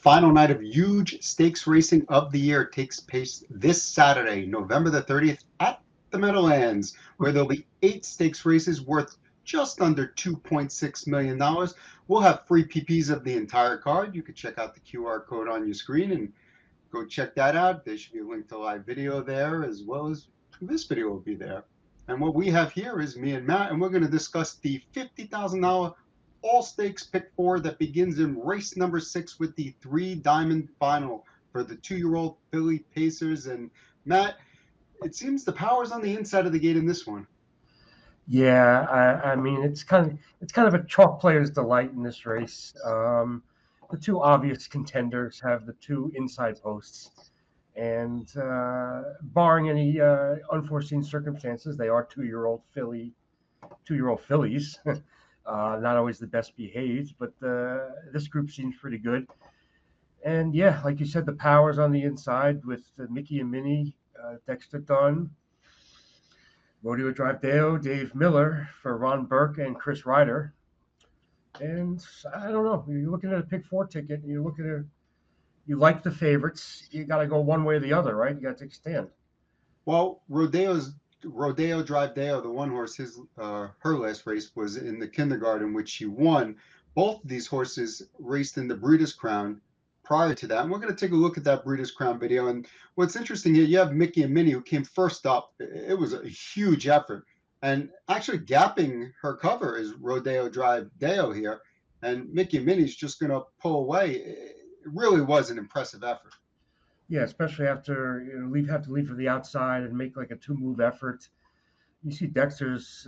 final night of huge stakes racing of the year takes place this Saturday, November the 30th at the Meadowlands, where there'll be 8 stakes races worth just under $2.6 million. We'll have free PPs of the entire card. You can check out the QR code on your screen and go check that out. There should be a link to live video there, as well as this video will be there. And what we have here is me and Matt, and we're going to discuss the $50,000 all-stakes pick 4 that begins in race number 6 with the 3-diamond final for the 2-year-old Philly Pacers. And Matt, it seems the power's on the inside of the gate in this one. Yeah, I mean it's kind of a chalk player's delight in this race. The two obvious contenders have the 2 inside posts, and barring any unforeseen circumstances, they are 2-year-old fillies. Not always the best behaved, but this group seems pretty good. And yeah, like you said, the power's on the inside with Mickey and Minnie, Dexter Dunn, Rodeo Drive Deo, Dave Miller for Ron Burke and Chris Ryder. And I don't know, you're looking at a pick 4 ticket, and you're looking at, you like the favorites, you got to go one way or the other, right? You got to take a stand. Well, Rodeo Drive Deo, the one horse, her last race was in the Kindergarten, which she won. Both of these horses raced in the Breeders' Crown prior to that. And we're going to take a look at that Breeders' Crown video. And what's interesting here, you have Mickey and Minnie, who came first up. It was a huge effort. And actually gapping her cover is Rodeo Drive Deo here. And Mickey and Minnie's just going to pull away. It really was an impressive effort. Yeah, especially after have to leave for the outside and make like a 2-move effort. You see Dexter's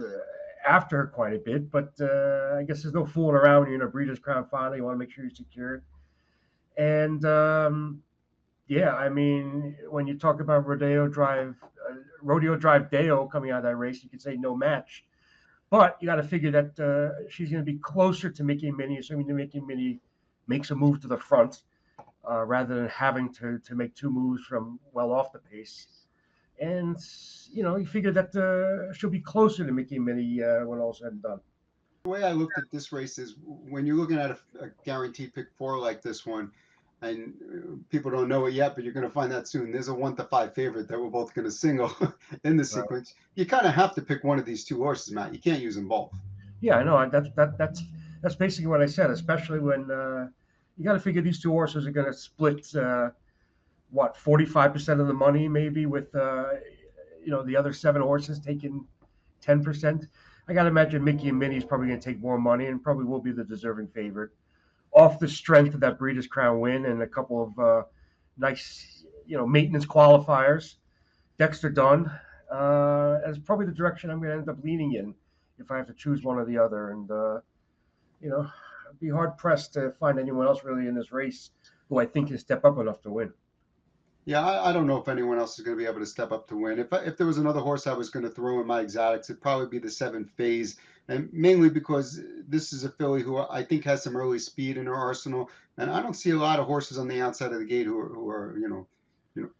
after her quite a bit, but I guess there's no fooling around when you're in a Breeders' Crown final. You want to make sure you're secure. And yeah, I mean, when you talk about Rodeo Drive Deo coming out of that race, you could say no match. But you got to figure that she's going to be closer to Mickey and Minnie, assuming that Mickey and Minnie makes a move to the front. Rather than having to make 2 moves from well off the pace. And, you figure that she'll be closer to Mickey and Minnie when all's said and done. The way I looked at this race is when you're looking at a guaranteed pick 4 like this one, and people don't know it yet, but you're going to find that soon. There's a 1-5 favorite that we're both going to single in the sequence. You kind of have to pick one of these 2 horses, Matt. You can't use them both. Yeah, I know. That's basically what I said, especially when you got to figure these 2 horses are going to split, 45% of the money, maybe, with, the other 7 horses taking 10%. I got to imagine Mickey and Minnie is probably going to take more money and probably will be the deserving favorite off the strength of that Breeders' Crown win and a couple of nice, maintenance qualifiers. Dexter Dunn is probably the direction I'm going to end up leaning in if I have to choose one or the other. And, I'd be hard-pressed to find anyone else really in this race who I think can step up enough to win. Yeah, I don't know if anyone else is going to be able to step up to win. If there was another horse I was going to throw in my exotics, it'd probably be the 7 Phase, and mainly because this is a filly who I think has some early speed in her arsenal, and I don't see a lot of horses on the outside of the gate who are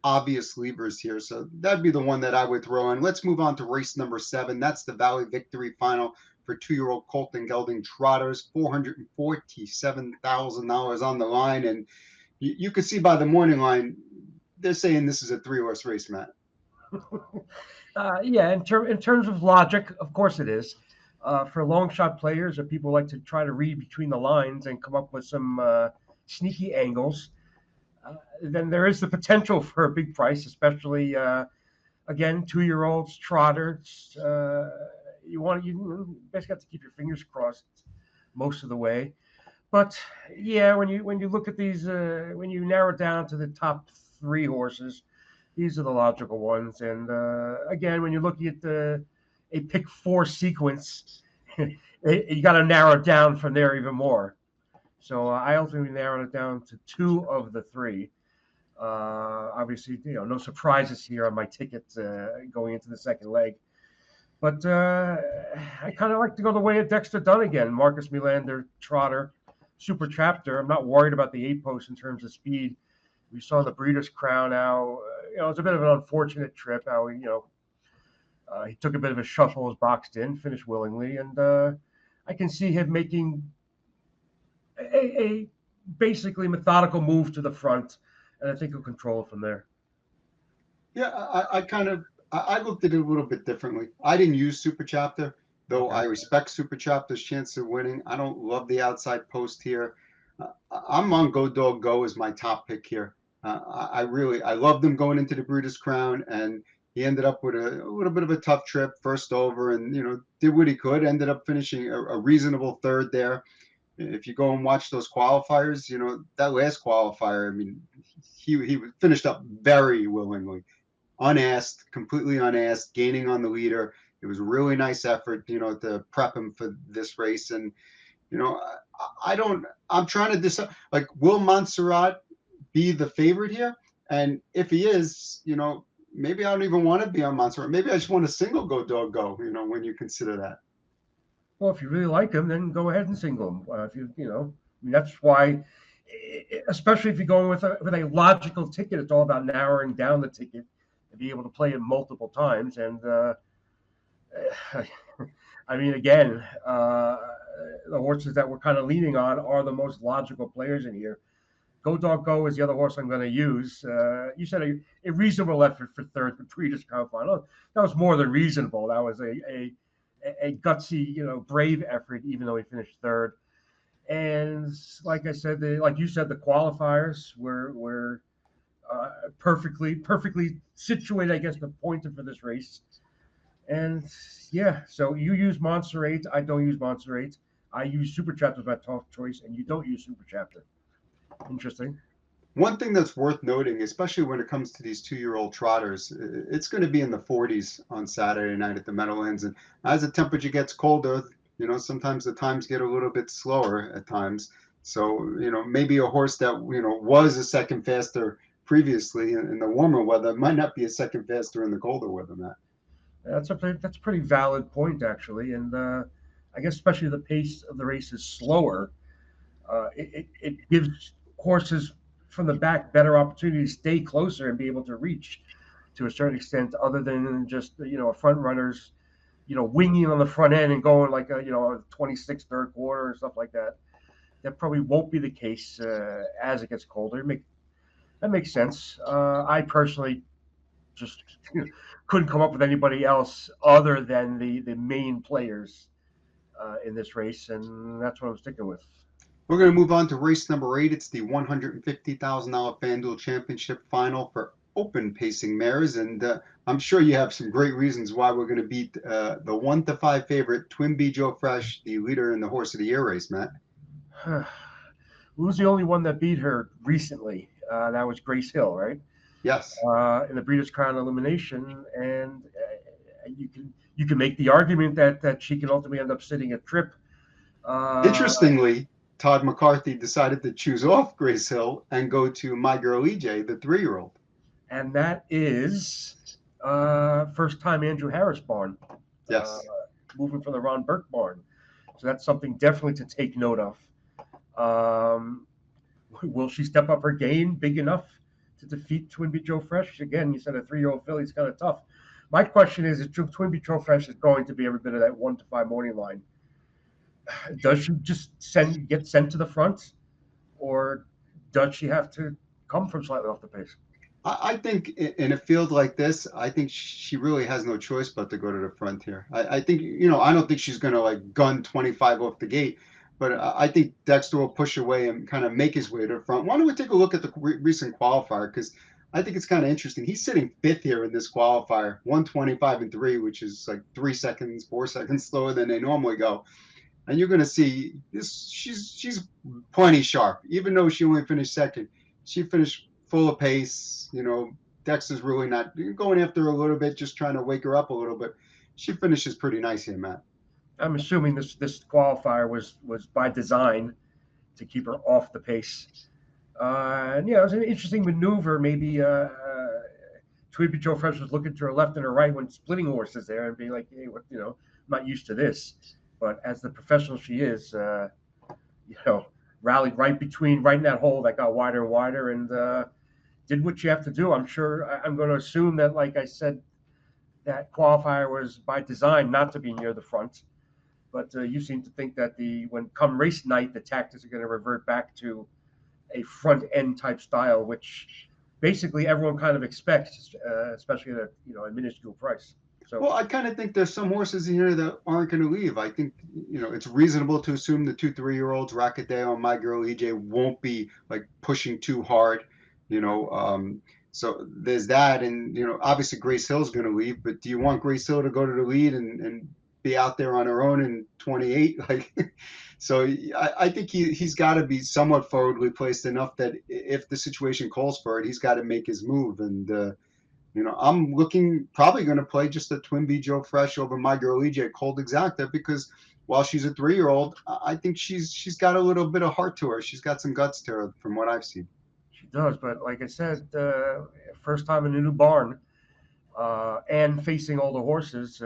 obvious levers here. So that'd be the one that I would throw in. Let's move on to race number 7. That's the Valley Victory Final for 2-year-old Colton Gelding Trotters, $447,000 on the line, and you could see by the morning line. They're saying this is a 3-horse race, Matt. Yeah, in terms of logic, of course it is. For long shot players or people who like to try to read between the lines and come up with some sneaky angles, then there is the potential for a big price, especially, again, 2-year-olds, trotters. You basically have to keep your fingers crossed most of the way. But yeah, when you look at these, when you narrow down to the top 3 horses, these are the logical ones. And again, when you're looking at a pick 4 sequence, you got to narrow it down from there even more. So I ultimately narrowed it down to 2 of the 3. Obviously, no surprises here on my ticket going into the second leg. But I kind of like to go the way of Dexter Dunn again. Marcus Melander, trotter, super chapter. I'm not worried about the 8 post in terms of speed. We saw the Breeders' Crown now. It's a bit of an unfortunate trip. How he took a bit of a shuffle, was boxed in, finished willingly, and I can see him making a basically methodical move to the front, and I think he'll control it from there. Yeah, I looked at it a little bit differently. I didn't use Super Chapter, though Okay. I respect Super Chapter's chance of winning. I don't love the outside post here. I'm on Go Dog Go as my top pick here. I loved him going into the Breeders' Crown, and he ended up with a little bit of a tough trip, first over, and did what he could. Ended up finishing a reasonable third there. If you go and watch those qualifiers, that last qualifier, I mean, he finished up very willingly, unasked, completely unasked, gaining on the leader. It was a really nice effort, to prep him for this race. And, I don't, I'm trying to decide, like, will Montserrat be the favorite here? And if he is, maybe I don't even want to be on Montserrat. Maybe I just want a single Go Dog Go, when you consider that. Well, if you really like him, then go ahead and single him. If I mean, that's why, especially if you're going with a logical ticket, it's all about narrowing down the ticket and be able to play it multiple times. And I mean, again, the horses that we're kind of leaning on are the most logical players in here. Go Dog Go is the other horse I'm going to use. You said a reasonable effort for third, the Breeders' Crown Final. That was more than reasonable. That was a gutsy, brave effort, even though he finished third. And like I said, like you said, the qualifiers were perfectly situated, I guess, appointed for this race. And yeah, so you use Montserrat. I don't use Montserrat. I use Super Chapter as my top choice, and you don't use Super Chapter. Interesting. One thing that's worth noting, especially when it comes to these 2-year-old trotters, it's going to be in the 40s on Saturday night at the Meadowlands. And as the temperature gets colder, sometimes the times get a little bit slower at times. So, maybe a horse that, was a second faster previously in the warmer weather might not be a second faster in the colder weather, Matt. That's a pretty valid point, actually. And I guess especially the pace of the race is slower. It gives horses from the back better opportunity to stay closer and be able to reach to a certain extent, other than just a front runner's winging on the front end and going like a 26 third quarter and stuff like that. That probably won't be the case as it gets colder. That makes sense. I personally just couldn't come up with anybody else other than the main players in this race, and that's what I'm sticking with. We're going to move on to race number 8. It's the $150,000 FanDuel Championship Final for open pacing mares, and I'm sure you have some great reasons why we're going to beat the 1-5 favorite Twin B Joe Fresh, the leader in the Horse of the Year race, Matt. Who was the only one that beat her recently? That was Grace Hill, right? Yes. In the Breeders' Crown elimination, and you can make the argument that she can ultimately end up sitting a trip. Interestingly, Todd McCarthy decided to choose off Grace Hill and go to My Girl EJ, the 3-year-old. And that is first time Andrew Harris barn. Yes. Moving from the Ron Burke barn. So that's something definitely to take note of. Will she step up her game big enough to defeat Twin B Joe Fresh? Again, you said a 3-year-old filly is kind of tough. My question is, if Twin B Joe Fresh is going to be every bit of that 1-5 morning line, does she just get sent to the front, or does she have to come from slightly off the pace? I think in a field like this, I think she really has no choice but to go to the front here. I think, I don't think she's going to like gun 25 off the gate, but I think Dexter will push away and kind of make his way to the front. Why don't we take a look at the recent qualifier? Because I think it's kind of interesting. He's sitting 5th here in this qualifier, 125-3, which is like 3 seconds, 4 seconds slower than they normally go. And you're going to see this. She's plenty sharp, even though she only finished second. She finished full of pace. Dexter's really not going after her a little bit, just trying to wake her up a little bit. She finishes pretty nice here, Matt. I'm assuming this qualifier was by design to keep her off the pace. And it was an interesting maneuver. Maybe Twin B Joe Fresh was looking to her left and her right when splitting horses there and being like, hey, what, I'm not used to this. But as the professional she is, rallied right in that hole that got wider and wider, and did what you have to do. I'm going to assume that, like I said, that qualifier was by design not to be near the front. But you seem to think that when come race night, the tactics are going to revert back to a front end type style, which basically everyone kind of expects, especially at a minuscule price. So Well, I kind of think there's some horses in here that aren't going to leave. I think, it's reasonable to assume the 2 3-year-olds, Rocketdale and My Girl EJ, won't be like pushing too hard, you know. So there's that. And, obviously Grace Hill's going to leave, but do you want Grace Hill to go to the lead and be out there on her own in 28? Like, so I think he's got to be somewhat forwardly placed enough that if the situation calls for it, he's got to make his move. And, I'm probably going to play just a Twin B Joe Fresh over My Girl EJ Cold Exacta, because while she's a 3-year-old, I think she's got a little bit of heart to her. She's got some guts to her from what I've seen. she does, but like I said, first time in a new barn, and facing all the horses,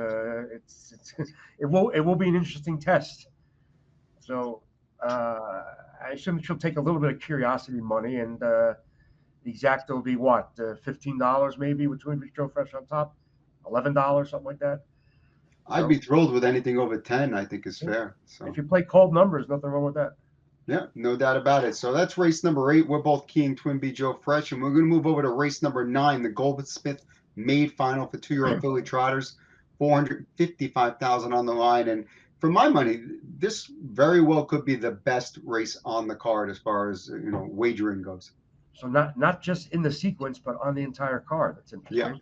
it will be an interesting test. So I assume she'll take a little bit of curiosity money, and the exacta will be what, $15 maybe with Twin Beach Joe Fresh on top, $11, something like that. I'd be thrilled with anything over 10. I think is fair. So if you play cold numbers, nothing wrong with that. Yeah, no doubt about it. So that's race number 8. We're both keying Twin B Joe Fresh, and we're going to move over to race number 9, the Goldsmith Maid Final for 2-year-old filly trotters, 455,000 on the line. And for my money, this very well could be the best race on the card as far as wagering goes. So not just in the sequence, but on the entire card. That's interesting. Yeah.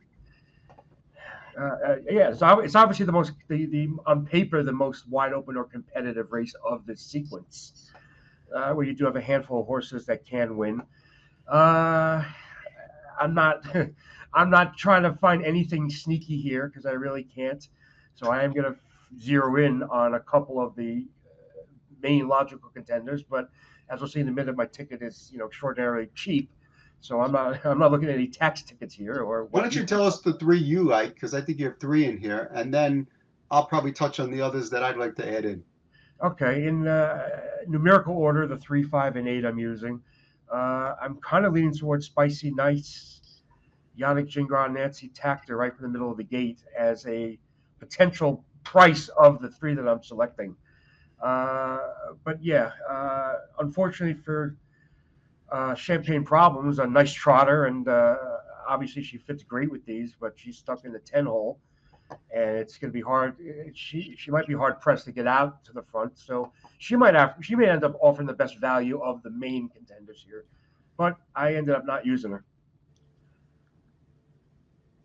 It's obviously the on paper the most wide open or competitive race of this sequence, where you do have a handful of horses that can win. I'm not I'm not trying to find anything sneaky here because I really can't. So I am going to zero in on a couple of the main logical contenders, but as we'll see in a minute, my ticket is extraordinarily cheap, so I'm not looking at any tax tickets here. Or why don't you tell us the 3 you like, because I think you have 3 in here, and then I'll probably touch on the others that I'd like to add in. Okay, in numerical order, the 3, 5, and 8 I'm using. I'm kind of leaning towards Spicy Nice, Yannick Gingras, Nancy Tactor right from the middle of the gate as a potential price of the 3 that I'm selecting. But yeah, unfortunately for Champagne Problems, a nice trotter, and obviously she fits great with these, but she's stuck in the 10 hole, and it's going to be hard. She might be hard pressed to get out to the front, so she may end up offering the best value of the main contenders here, but I ended up not using her.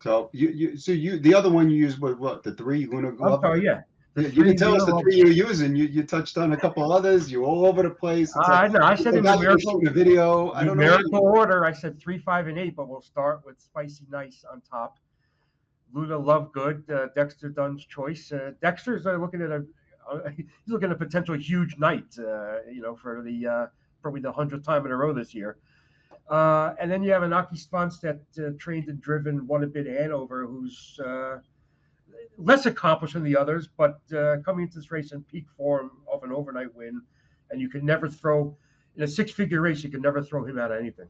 So the other one you used was what, the 3 Luna Glove? I'm sorry, yeah. You can tell us the 3 you're using. You touched on a couple others. You're all over the place. I know. I said in numerical video. I don't know. Numerical order. I said 3, 5, and 8, but we'll start with Spicy Nice on top. Luna Lovegood, Dexter Dunn's choice. Dexter's looking at a potential huge night. For the probably the 100th time in a row this year. And then you have Anaki Spence that trained and driven, won a bid Hanover, who's less accomplished than the others, but coming into this race in peak form of an overnight win, and you can never throw in a 6-figure race. You can never throw him out of anything.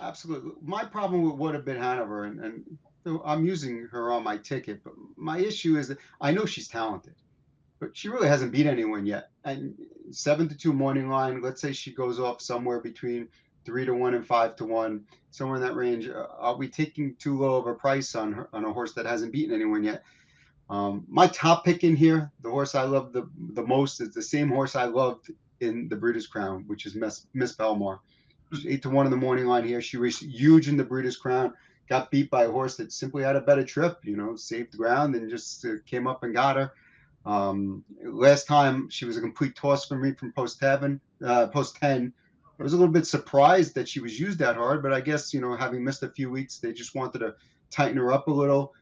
Absolutely. My problem with would have been Hanover, and I'm using her on my ticket, but my issue is that I know she's talented, but she really hasn't beat anyone yet. And 7-2 morning line. Let's say she goes off somewhere between 3-1 and 5-1, somewhere in that range. Are we taking too low of a price on a horse that hasn't beaten anyone yet? My top pick in here, the horse I love the most, is the same horse I loved in the Breeders' Crown, which is Miss Belmar. She's 8-1 in the morning line here. She raced huge in the Breeders' Crown, got beat by a horse that simply had a better trip, saved ground and just came up and got her. Last time she was a complete toss for me from post 10. I was a little bit surprised that she was used that hard, but I guess, having missed a few weeks, they just wanted to tighten her up a little.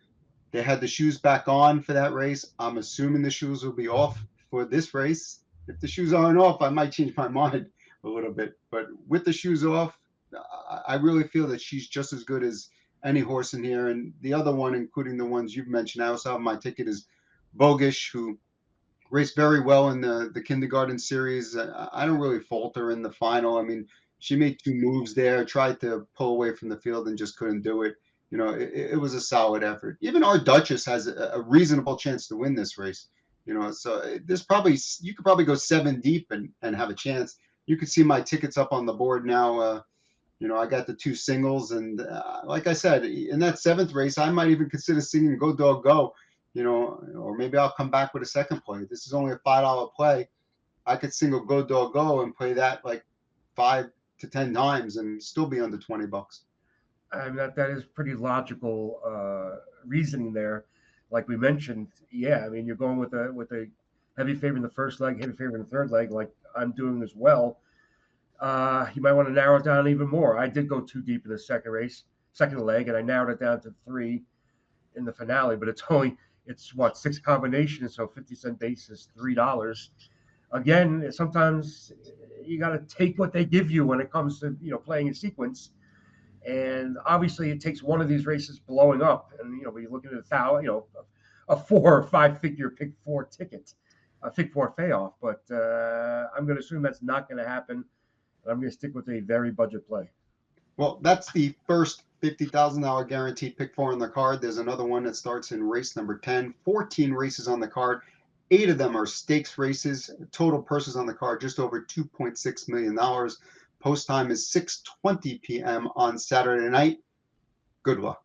They had the shoes back on for that race. I'm assuming the shoes will be off for this race. If the shoes aren't off, I might change my mind a little bit. But with the shoes off, I really feel that she's just as good as any horse in here. And the other one, including the ones you've mentioned, I also have my ticket, is Bogish, who raced very well in the kindergarten series. I don't really fault her in the final. I mean, she made 2 moves there, tried to pull away from the field and just couldn't do it. It was a solid effort. Even our Duchess has a reasonable chance to win this race. So there's you could probably go 7 deep and have a chance. you can see my tickets up on the board now. I got the 2 singles, and like I said, in that 7th race, I might even consider singing "Go Dog Go," or maybe I'll come back with a second play. This is only a $5 play. I could single "Go Dog Go" and play that like 5 to 10 times and still be under $20. And that is pretty logical reasoning there. Like we mentioned, yeah, I mean you're going with a heavy favorite in the first leg, heavy favorite in the third leg, like I'm doing as well. You might want to narrow it down even more. I did go too deep in the second leg, and I narrowed it down to 3 in the finale. But it's what 6 combinations, so 50-cent base is $3. Again, sometimes you got to take what they give you when it comes to playing in sequence. And obviously, it takes one of these races blowing up, and we're looking at a 4 or 5 figure pick 4 ticket, a pick 4 payoff. But I'm going to assume that's not going to happen. And I'm going to stick with a very budget play. Well, that's the first $50,000 guaranteed pick 4 on the card. There's another one that starts in race number 10. 14 races on the card. 8 of them are stakes races. Total purses on the card just over $2.6 million. Post time is 6:20 p.m. on Saturday night. Good luck.